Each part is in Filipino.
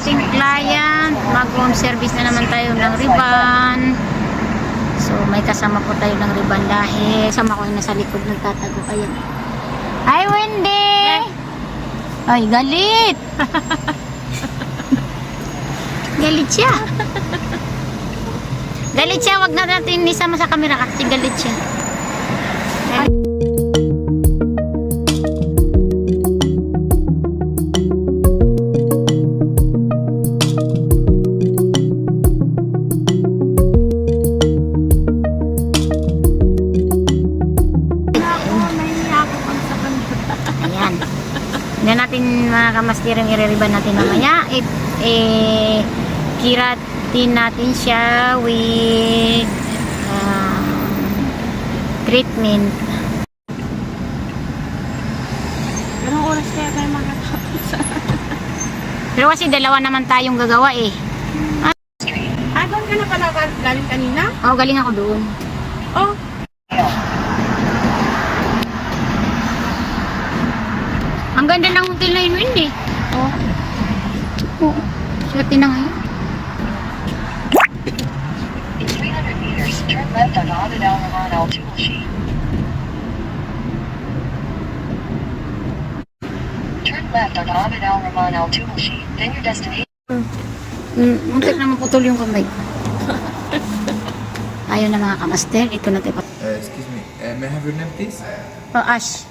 ating client. Mag-home service na naman tayo ng ribbon. So, may kasama po tayo ng ribbon dahil kasama ko yung nasa likod nagtatago. Ayan. Hi, Wendy! Ay, galit! Galit siya. Galit siya. Wag na natin isama sa camera kasi galit siya. Ayan. Hindi natin mga kamastiring i-ribbon natin mamaya. Kiratin natin siya with treatment. Anong oras kaya tayo makatapos? Pero kasi dalawa naman tayong gagawa eh. Doon ka na pala galing kanina? Oh, galing ako doon. Oh. Ang ganda ng hotel na yun, Wendy. Oh. Oh. Swerte na ngayon. In 300 meters, turn left on Ahmed Al Rahman Al Tool Sheet. Turn left on Ahmed Al Rahman Al Tool Sheet, then your destination. Muntik na maputol yung kamay. Ayun na mga kamaster. Ito na tayo. Excuse me, may I have your name, please? Oh, Ash.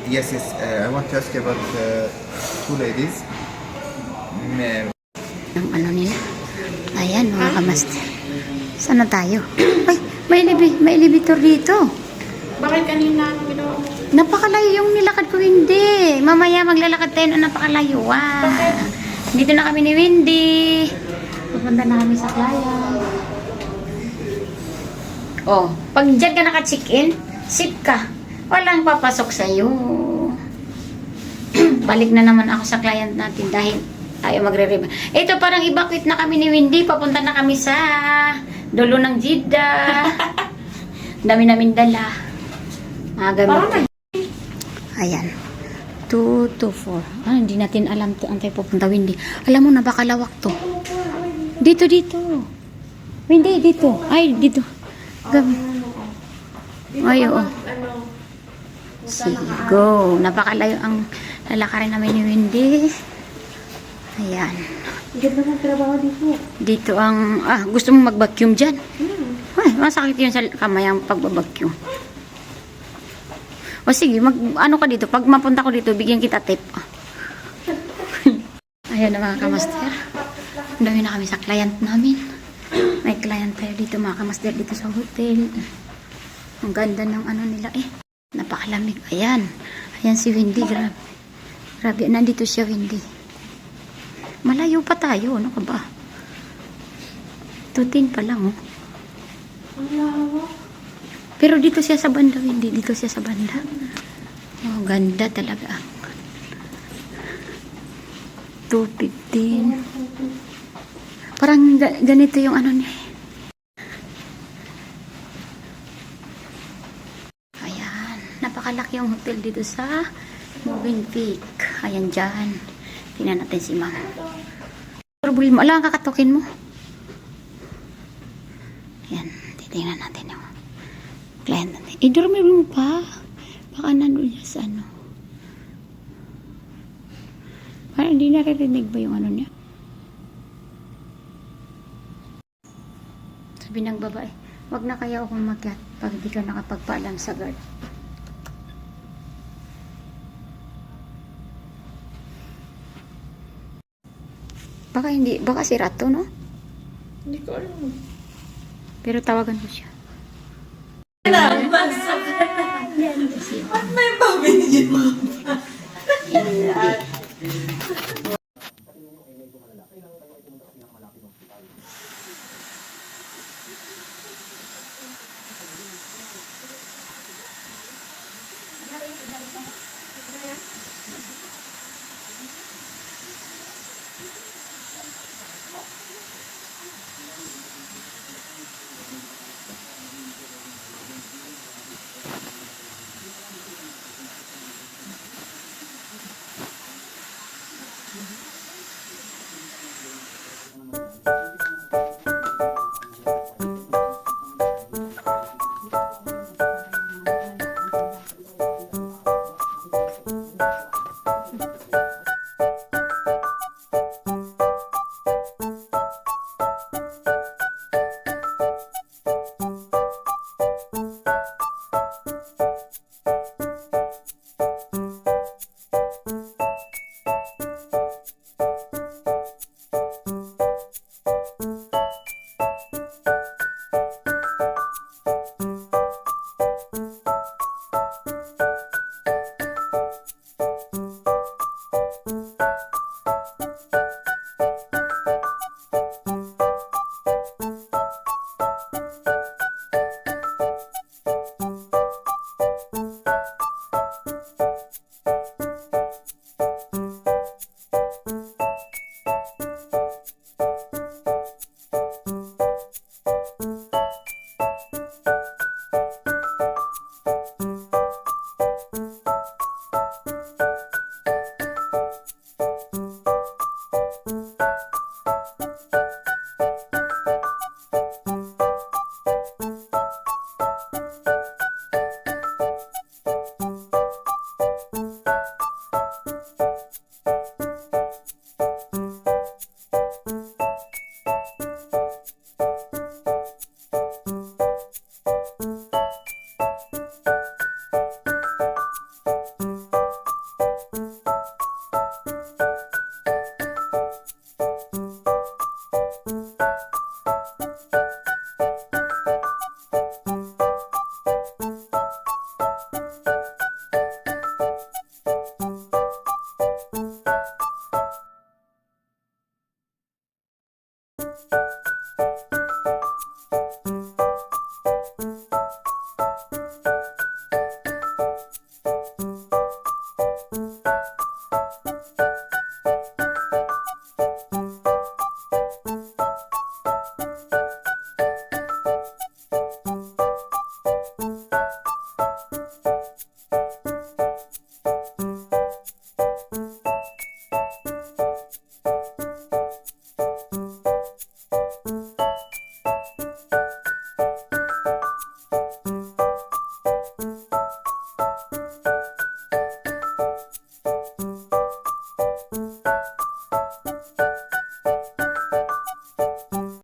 Yes, yes. I want to ask you about two ladies. Ang ano nila. Ayan mga kamaster. Saan na tayo? Ay, may elevator dito. Bakit kanina ano ginawa mo? Napakalayo yung nilakad ko, Wendy. Mamaya maglalakad tayo na napakalayo. Wow. Dito na kami ni Wendy. Pupunta na kami sa client. Oh, pag dyan ka naka-check-in, sip ka. Walang papasok sa'yo. Balik na naman ako sa client natin dahil tayo magre-ribbon. Ito parang evacuate na kami ni Wendy. Papunta na kami sa dulo ng Jeddah. Dami namin dala. Mga gamit. Ayan. 2 to 4. Ah, hindi natin alam to ang tayo pupunta, Wendy. Alam mo na baka lawak to. Dito. Wendy, dito. Ay, dito. Ay, oo. Sige, go. Napakalayo ang lalakarin namin ni Wendy. Ayan. Ganda ng trabaho dito. Dito ang, gusto mo mag-vacuum dyan? Ay, masakit yun sa kamay ang pag-vacuum. O sige, ano ka dito? Pag mapunta ko dito, bigyan kita tip. Ayan na mga kamaster. Dami na kami sa client namin. May client tayo dito mga kamaster dito sa hotel. Ang ganda ng ano nila eh. Napakalamig. Ayan. Ayan si Wendy. Grabe. Grabe. Nandito siya, Wendy. Malayo pa tayo. Ano ka ba? 2:10 pa lang, oh. Ang lawak. Pero dito siya sa banda, Wendy. Dito siya sa banda. Oh, ganda talaga. 2:15. Parang ganito yung ano niya. Ayan. Napakalaki yung hotel dito sa Movenpick. Ayan dyan. Tingnan natin si ma'am. Problema. Alam, kakatukin mo. Ayan. Titingnan natin yung client natin. Dormi mo pa. Baka nandun niya sa ano. Parang hindi naririnig ba yung ano niya? Sabi ng babae, wag na kaya akong makyat pag hindi ka nakapagpaalam sa guard. Baka hindi, baka si Rato, no? Hindi ko alam. Pero tawagan ko siya. May pamilya.